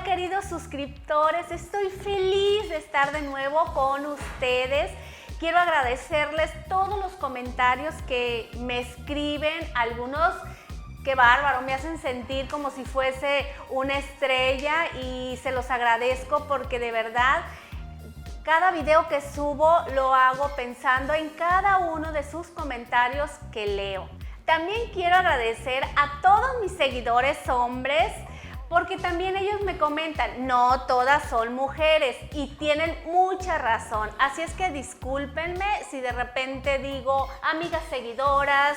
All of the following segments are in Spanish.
queridos suscriptores, estoy feliz de estar de nuevo con ustedes. Quiero agradecerles todos los comentarios que me escriben, algunos, qué bárbaro, me hacen sentir como si fuese una estrella y se los agradezco porque de verdad cada video que subo lo hago pensando en cada uno de sus comentarios que leo. También quiero agradecer a todos mis seguidores hombres, porque también ellos me comentan, no todas son mujeres y tienen mucha razón. Así es que discúlpenme si de repente digo amigas seguidoras,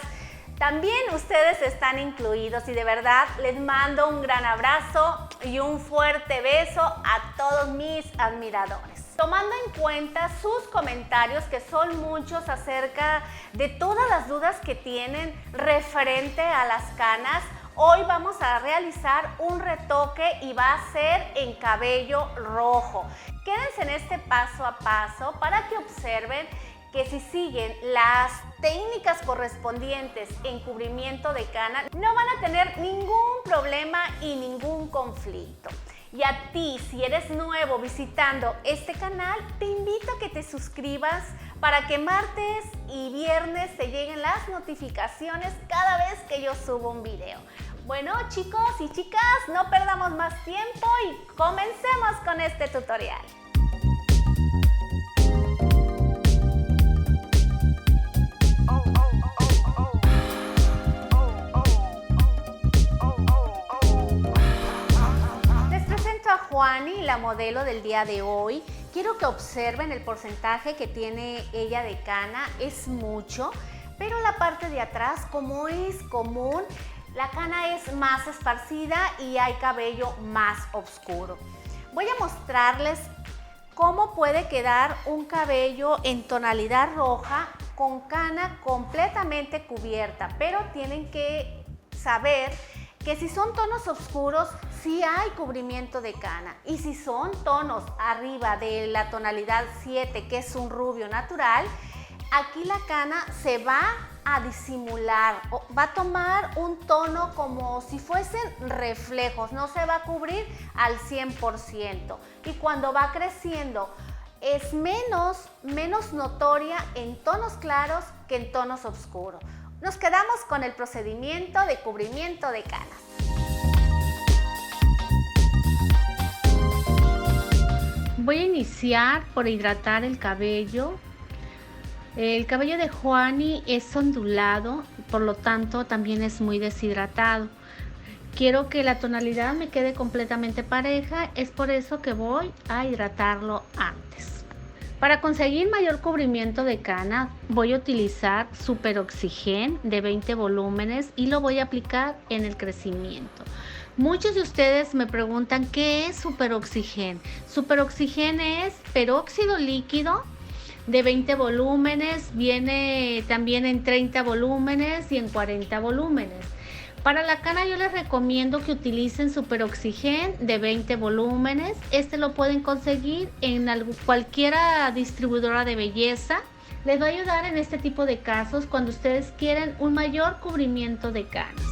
también ustedes están incluidos y de verdad les mando un gran abrazo y un fuerte beso a todos mis admiradores. Tomando en cuenta sus comentarios, que son muchos acerca de todas las dudas que tienen referente a las canas, hoy vamos a realizar un retoque y va a ser en cabello rojo. Quédense en este paso a paso para que observen que si siguen las técnicas correspondientes en cubrimiento de cana, no van a tener ningún problema y ningún conflicto. Y a ti, si eres nuevo visitando este canal, te invito a que te suscribas para que martes y viernes te lleguen las notificaciones cada vez que yo subo un video. Bueno, chicos y chicas, no perdamos más tiempo y comencemos con este tutorial. Juani, la modelo del día de hoy. Quiero que observen el porcentaje que tiene ella de cana, es mucho, pero la parte de atrás, como es común, la cana es más esparcida y hay cabello más oscuro. Voy a mostrarles cómo puede quedar un cabello en tonalidad roja con cana completamente cubierta, pero tienen que saber que si son tonos oscuros, sí hay cubrimiento de cana. Y si son tonos arriba de la tonalidad 7, que es un rubio natural, aquí la cana se va a disimular, va a tomar un tono como si fuesen reflejos, no se va a cubrir al 100%. Y cuando va creciendo, es menos notoria en tonos claros que en tonos oscuros. Nos quedamos con el procedimiento de cubrimiento de canas. Voy a iniciar por hidratar el cabello. El cabello de Juani es ondulado, por lo tanto también es muy deshidratado. Quiero que la tonalidad me quede completamente pareja, es por eso que voy a hidratarlo antes. Para conseguir mayor cubrimiento de cana, voy a utilizar Super Oxygen de 20 volúmenes y lo voy a aplicar en el crecimiento. Muchos de ustedes me preguntan ¿qué es Super Oxygen? Super Oxygen es peróxido líquido de 20 volúmenes, viene también en 30 volúmenes y en 40 volúmenes. Para la cana yo les recomiendo que utilicen Super Oxygen de 20 volúmenes. Este lo pueden conseguir en cualquier distribuidora de belleza. Les va a ayudar en este tipo de casos cuando ustedes quieren un mayor cubrimiento de canas.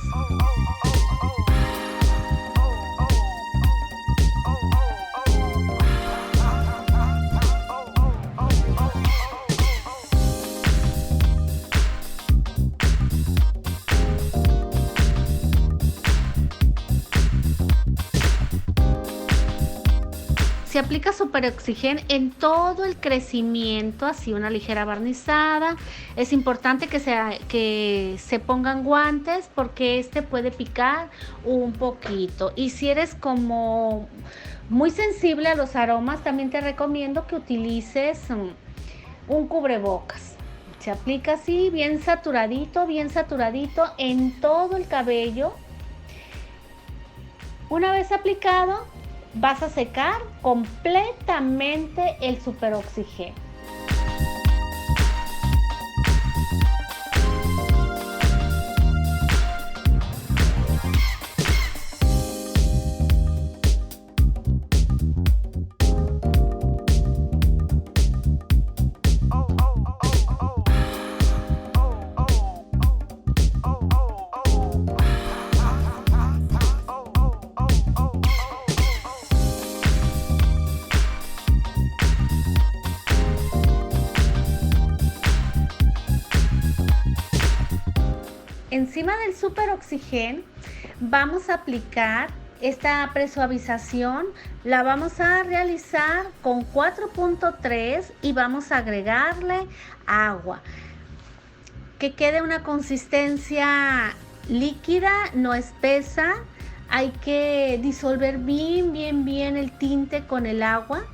Se aplica Super Oxygen en todo el crecimiento, así una ligera barnizada. Es importante que se pongan guantes porque este puede picar un poquito. Y si eres como muy sensible a los aromas, también te recomiendo que utilices un cubrebocas. Se aplica así, bien saturadito en todo el cabello. Una vez aplicado, vas a secar completamente el Super Oxygen. Encima del Super Oxygen vamos a aplicar esta presuavización, la vamos a realizar con 4.3 y vamos a agregarle agua. Que quede una consistencia líquida, no espesa. Hay que disolver bien el tinte con el agua.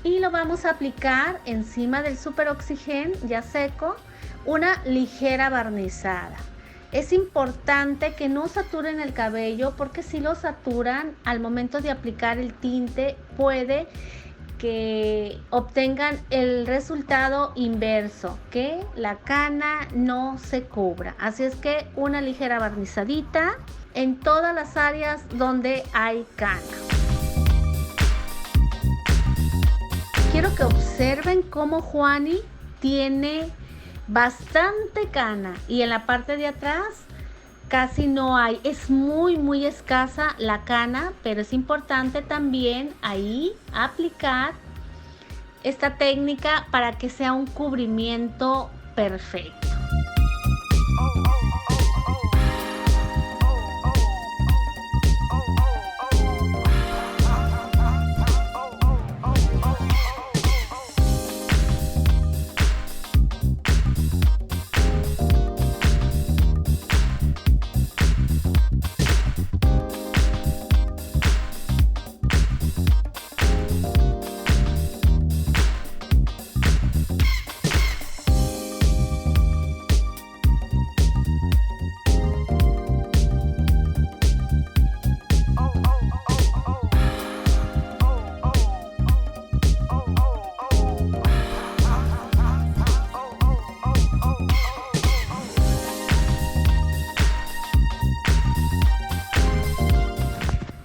Y lo vamos a aplicar encima del Super Oxygen ya seco, una ligera barnizada. Es importante que no saturen el cabello porque si lo saturan al momento de aplicar el tinte puede que obtengan el resultado inverso, que la cana no se cubra. Así es que una ligera barnizadita en todas las áreas donde hay cana. Quiero que observen cómo Juani tiene bastante cana y en la parte de atrás casi no hay. Es muy escasa la cana, pero es importante también ahí aplicar esta técnica para que sea un cubrimiento perfecto.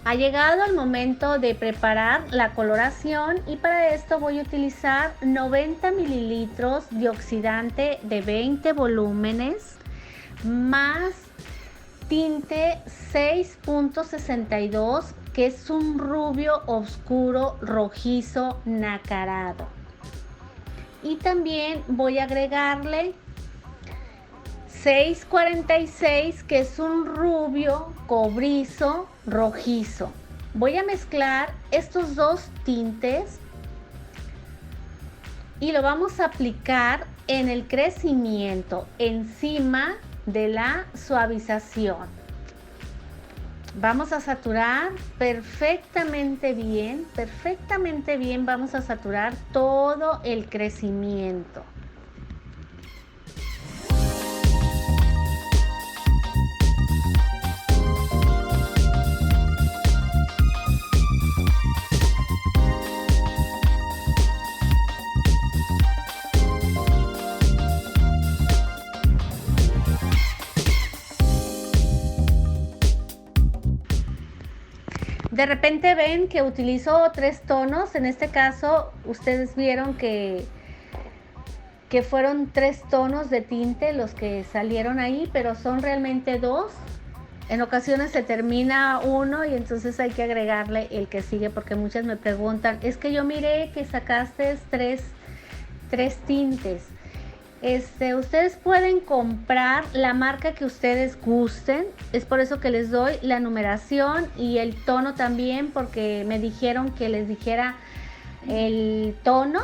Ha llegado el momento de preparar la coloración y para esto voy a utilizar 90 mililitros de oxidante de 20 volúmenes más tinte 6.62 que es un rubio oscuro rojizo nacarado. Y también voy a agregarle 6.46 que es un rubio cobrizo rojizo. Voy a mezclar estos dos tintes y lo vamos a aplicar en el crecimiento encima de la suavización. Vamos a saturar perfectamente bien, vamos a saturar todo el crecimiento. De repente ven que utilizo 3 tonos, en este caso ustedes vieron que fueron 3 tonos de tinte los que salieron ahí, pero son realmente 2. En ocasiones se termina uno y entonces hay que agregarle el que sigue porque muchas me preguntan, es que yo miré que sacaste 3 tintes. Ustedes pueden comprar la marca que ustedes gusten, es por eso que les doy la numeración y el tono también, porque me dijeron que les dijera el tono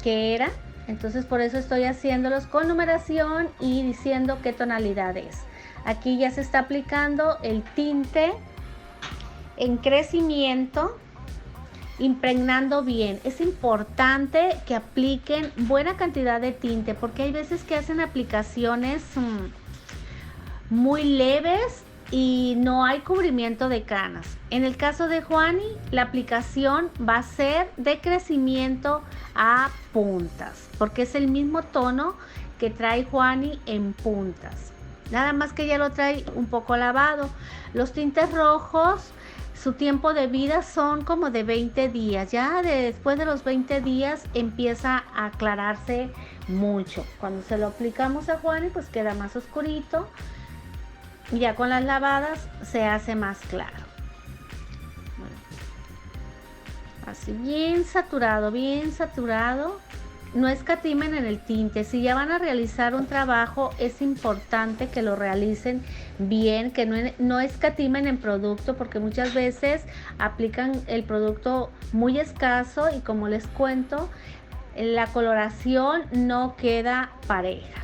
que era, entonces por eso estoy haciéndolos con numeración y diciendo qué tonalidad es. Aquí ya se está aplicando el tinte en crecimiento, impregnando bien. Es importante que apliquen buena cantidad de tinte porque hay veces que hacen aplicaciones muy leves y no hay cubrimiento de canas. En el caso de Juani, la aplicación va a ser de crecimiento a puntas porque es el mismo tono que trae Juani en puntas, nada más que ya lo trae un poco lavado. Los tintes rojos, su tiempo de vida son como de 20 días. Ya después de los 20 días empieza a aclararse mucho. Cuando se lo aplicamos a Juani, pues queda más oscurito. Y ya con las lavadas se hace más claro. Bueno, así bien saturado, bien saturado. no escatimen en el tinte. Si ya van a realizar un trabajo, es importante que lo realicen bien, que no escatimen en producto, porque muchas veces aplican el producto muy escaso y, como les cuento, la coloración no queda pareja.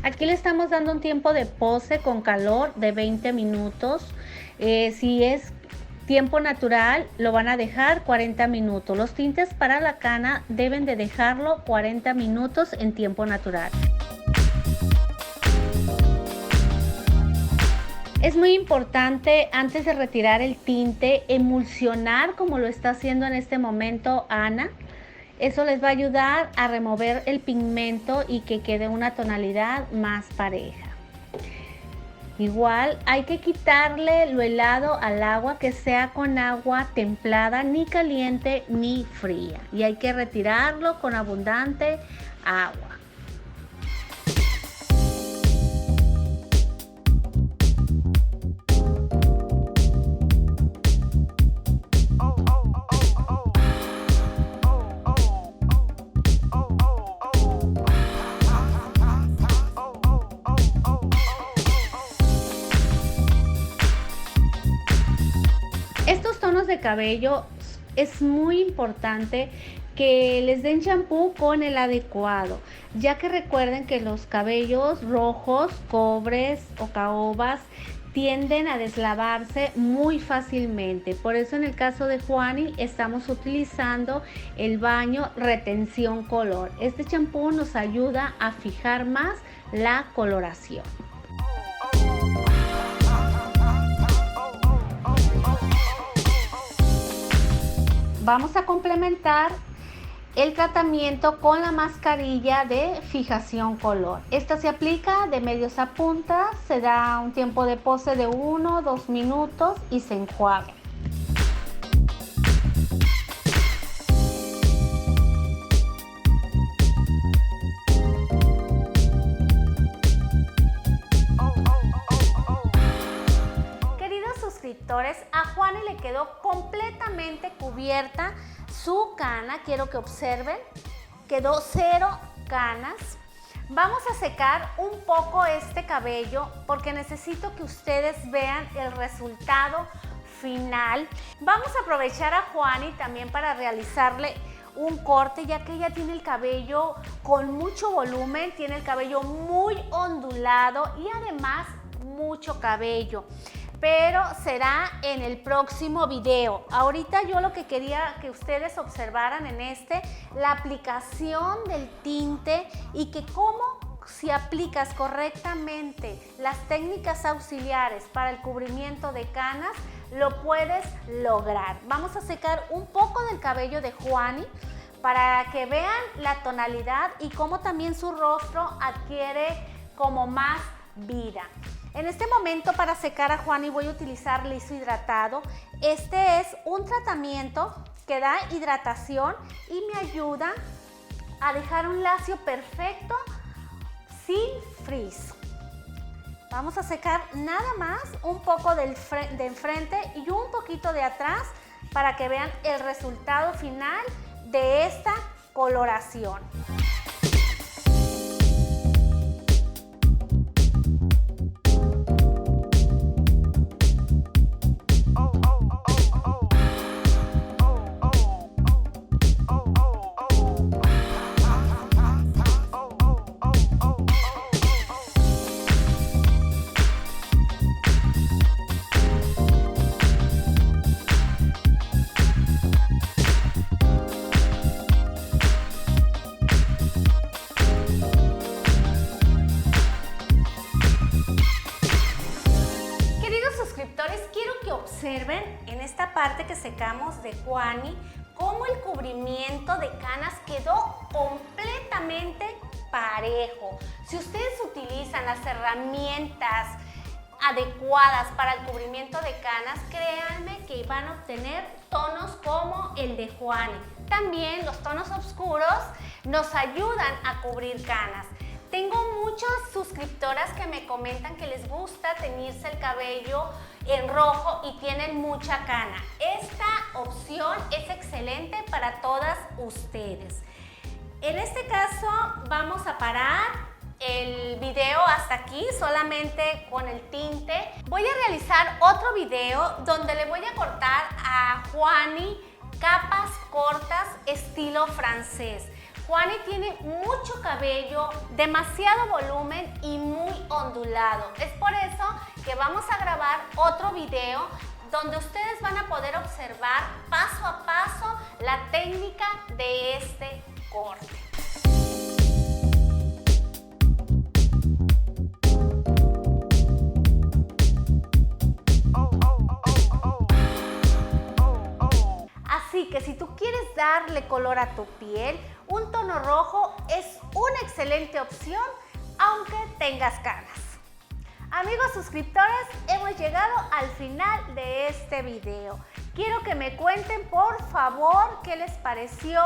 Aquí le estamos dando un tiempo de pose con calor de 20 minutos. Si es tiempo natural, lo van a dejar 40 minutos. Los tintes para la cana deben de dejarlo 40 minutos en tiempo natural. Es muy importante, antes de retirar el tinte, emulsionar como lo está haciendo en este momento Ana. Eso les va a ayudar a remover el pigmento y que quede una tonalidad más pareja. Igual hay que quitarle lo helado al agua, que sea con agua templada, ni caliente ni fría. Y hay que retirarlo con abundante agua. Estos tonos de cabello es muy importante que les den champú con el adecuado, ya que recuerden que los cabellos rojos, cobres o caobas tienden a deslavarse muy fácilmente. Por eso en el caso de Juani estamos utilizando el baño retención color. Este champú nos ayuda a fijar más la coloración. Vamos a complementar el tratamiento con la mascarilla de fijación color. Esta se aplica de medios a puntas, se da un tiempo de pose de 1 o 2 minutos y se enjuaga. A Juani le quedó completamente cubierta su cana. Quiero que observen, quedó 0 canas. Vamos a secar un poco este cabello porque necesito que ustedes vean el resultado final. Vamos a aprovechar a Juani también para realizarle un corte, ya que ella tiene el cabello con mucho volumen, tiene el cabello muy ondulado y además mucho cabello. Pero será en el próximo video. Ahorita yo lo que quería que ustedes observaran la aplicación del tinte y que cómo, si aplicas correctamente las técnicas auxiliares para el cubrimiento de canas, lo puedes lograr. Vamos a secar un poco del cabello de Juani para que vean la tonalidad y cómo también su rostro adquiere como más vida. En este momento, para secar a Juani, voy a utilizar liso hidratado. Este es un tratamiento que da hidratación y me ayuda a dejar un lacio perfecto sin frizz. Vamos a secar nada más un poco de enfrente y un poquito de atrás para que vean el resultado final de esta coloración. Quiero que observen en esta parte que secamos de Juani cómo el cubrimiento de canas quedó completamente parejo. Si ustedes utilizan las herramientas adecuadas para el cubrimiento de canas, créanme que van a obtener tonos como el de Juani. También los tonos oscuros nos ayudan a cubrir canas. Tengo muchas suscriptoras que me comentan que les gusta teñirse el cabello en rojo y tienen mucha cana. Esta opción es excelente para todas ustedes. En este caso vamos a parar el video hasta aquí, solamente con el tinte. Voy a realizar otro video donde le voy a cortar a Juani capas cortas estilo francés. Juani tiene mucho cabello, demasiado volumen y muy ondulado. Es por eso que vamos a grabar otro video donde ustedes van a poder observar paso a paso la técnica de este corte. Así que si tú quieres darle color a tu piel, un tono rojo es una excelente opción, aunque tengas canas. Amigos suscriptores, hemos llegado al final de este video. Quiero que me cuenten por favor qué les pareció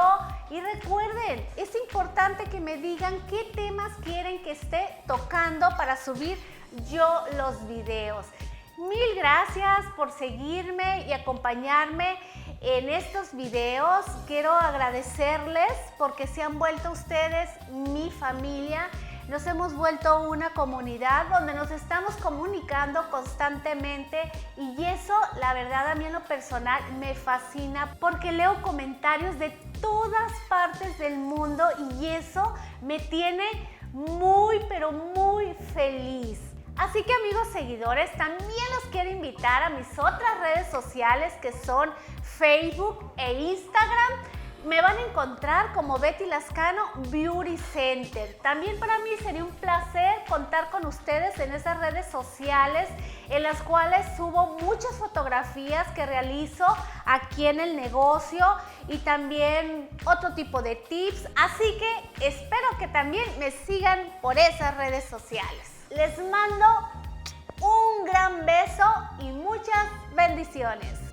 y recuerden, es importante que me digan qué temas quieren que esté tocando para subir yo los videos. Mil gracias por seguirme y acompañarme en estos videos. Quiero agradecerles porque se han vuelto ustedes mi familia. Nos hemos vuelto una comunidad donde nos estamos comunicando constantemente y eso, la verdad, a mí en lo personal me fascina porque leo comentarios de todas partes del mundo y eso me tiene muy, pero muy feliz. Así que amigos seguidores, también los quiero invitar a mis otras redes sociales que son Facebook e Instagram. Me van a encontrar como Betty Lascano Beauty Center. También para mí sería un placer contar con ustedes en esas redes sociales en las cuales subo muchas fotografías que realizo aquí en el negocio y también otro tipo de tips. Así que espero que también me sigan por esas redes sociales. Les mando un gran beso y muchas bendiciones.